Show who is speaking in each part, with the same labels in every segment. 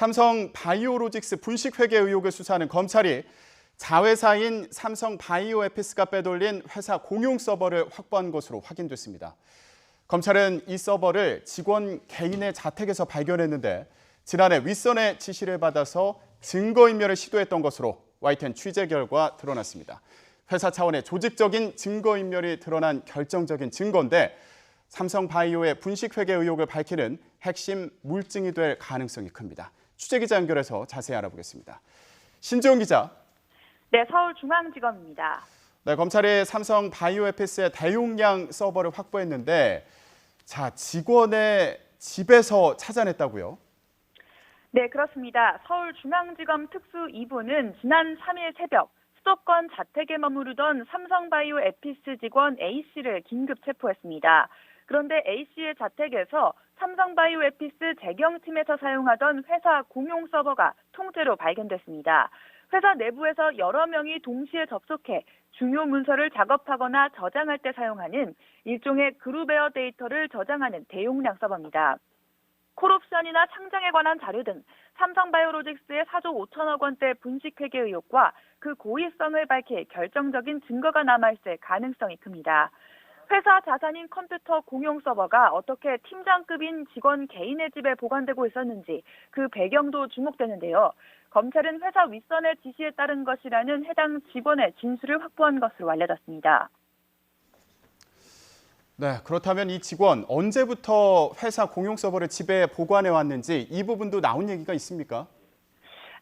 Speaker 1: 삼성 바이오로직스 분식회계 의혹을 수사하는 검찰이 자회사인 삼성 바이오에피스가 빼돌린 회사 공용 서버를 확보한 것으로 확인됐습니다. 검찰은 이 서버를 직원 개인의 자택에서 발견했는데 지난해 윗선의 지시를 받아서 증거인멸을 시도했던 것으로 YTN 취재 결과 드러났습니다. 회사 차원의 조직적인 증거인멸이 드러난 결정적인 증거인데 삼성바이오의 분식회계 의혹을 밝히는 핵심 물증이 될 가능성이 큽니다. 취재기자 연결해서 자세히 알아보겠습니다. 신지원 기자.
Speaker 2: 네, 서울중앙지검입니다.
Speaker 1: 네, 검찰이 삼성바이오에피스의 대용량 서버를 확보했는데 직원의 집에서 찾아냈다고요?
Speaker 2: 네, 그렇습니다. 서울중앙지검 특수 2부는 지난 3일 새벽 수도권 자택에 머무르던 삼성바이오에피스 직원 A씨를 긴급 체포했습니다. 그런데 A씨의 자택에서 삼성바이오에피스 재경팀에서 사용하던 회사 공용 서버가 통째로 발견됐습니다. 회사 내부에서 여러 명이 동시에 접속해 중요 문서를 작업하거나 저장할 때 사용하는 일종의 그룹웨어 데이터를 저장하는 대용량 서버입니다. 콜옵션이나 상장에 관한 자료 등 삼성바이오로직스의 4조 5천억 원대 분식회계 의혹과 그 고의성을 밝힐 결정적인 증거가 남아있을 가능성이 큽니다. 회사 자산인 컴퓨터 공용 서버가 어떻게 팀장급인 직원 개인의 집에 보관되고 있었는지 그 배경도 주목되는데요. 검찰은 회사 윗선의 지시에 따른 것이라는 해당 직원의 진술을 확보한 것으로 알려졌습니다.
Speaker 1: 네, 그렇다면 이 직원 언제부터 회사 공용 서버를 집에 보관해 왔는지 이 부분도 나온 얘기가 있습니까?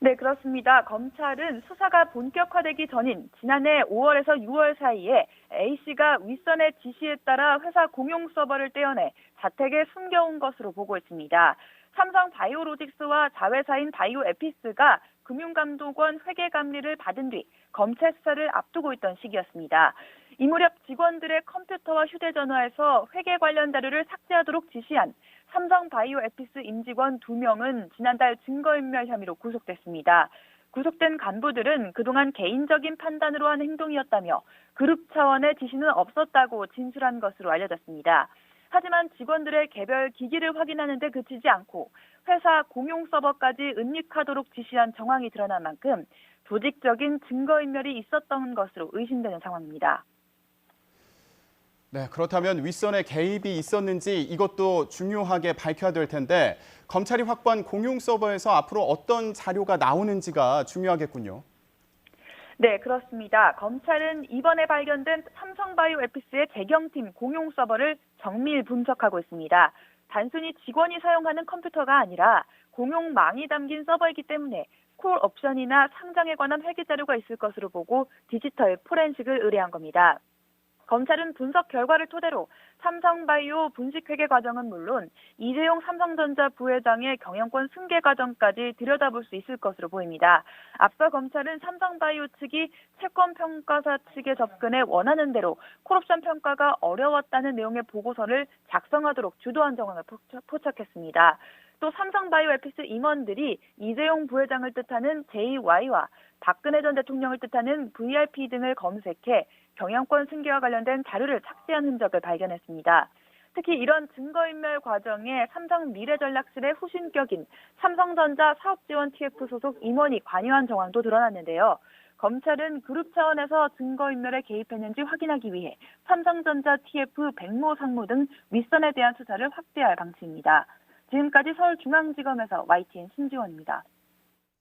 Speaker 2: 네, 그렇습니다. 검찰은 수사가 본격화되기 전인 지난해 5월에서 6월 사이에 A씨가 윗선의 지시에 따라 회사 공용 서버를 떼어내 자택에 숨겨온 것으로 보고 있습니다. 삼성 바이오로직스와 자회사인 바이오에피스가 금융감독원 회계감리를 받은 뒤 검찰 수사를 앞두고 있던 시기였습니다. 이 무렵 직원들의 컴퓨터와 휴대전화에서 회계 관련 자료를 삭제하도록 지시한 삼성 바이오에피스 임직원 2명은 지난달 증거인멸 혐의로 구속됐습니다. 구속된 간부들은 그동안 개인적인 판단으로 한 행동이었다며 그룹 차원의 지시는 없었다고 진술한 것으로 알려졌습니다. 하지만 직원들의 개별 기기를 확인하는 데 그치지 않고 회사 공용 서버까지 은닉하도록 지시한 정황이 드러난 만큼 조직적인 증거인멸이 있었던 것으로 의심되는 상황입니다.
Speaker 1: 네, 그렇다면 윗선에 개입이 있었는지 이것도 중요하게 밝혀야 될 텐데 검찰이 확보한 공용 서버에서 앞으로 어떤 자료가 나오는지가 중요하겠군요.
Speaker 2: 네, 그렇습니다. 검찰은 이번에 발견된 삼성바이오에피스의 재경팀 공용 서버를 정밀 분석하고 있습니다. 단순히 직원이 사용하는 컴퓨터가 아니라 공용망이 담긴 서버이기 때문에 콜 옵션이나 상장에 관한 회계 자료가 있을 것으로 보고 디지털 포렌식을 의뢰한 겁니다. 검찰은 분석 결과를 토대로 삼성바이오 분식회계 과정은 물론 이재용 삼성전자 부회장의 경영권 승계 과정까지 들여다볼 수 있을 것으로 보입니다. 앞서 검찰은 삼성바이오 측이 채권평가사 측에 접근해 원하는 대로 콜옵션 평가가 어려웠다는 내용의 보고서를 작성하도록 주도한 정황을 포착했습니다. 또 삼성바이오에피스 임원들이 이재용 부회장을 뜻하는 JY와 박근혜 전 대통령을 뜻하는 VRP 등을 검색해 경영권 승계와 관련된 자료를 삭제한 흔적을 발견했습니다. 특히 이런 증거인멸 과정에 삼성 미래전략실의 후신격인 삼성전자 사업지원 TF 소속 임원이 관여한 정황도 드러났는데요. 검찰은 그룹 차원에서 증거인멸에 개입했는지 확인하기 위해 삼성전자 TF 백모 상무 등 윗선에 대한 수사를 확대할 방침입니다. 지금까지 서울중앙지검에서 YTN 신지원입니다.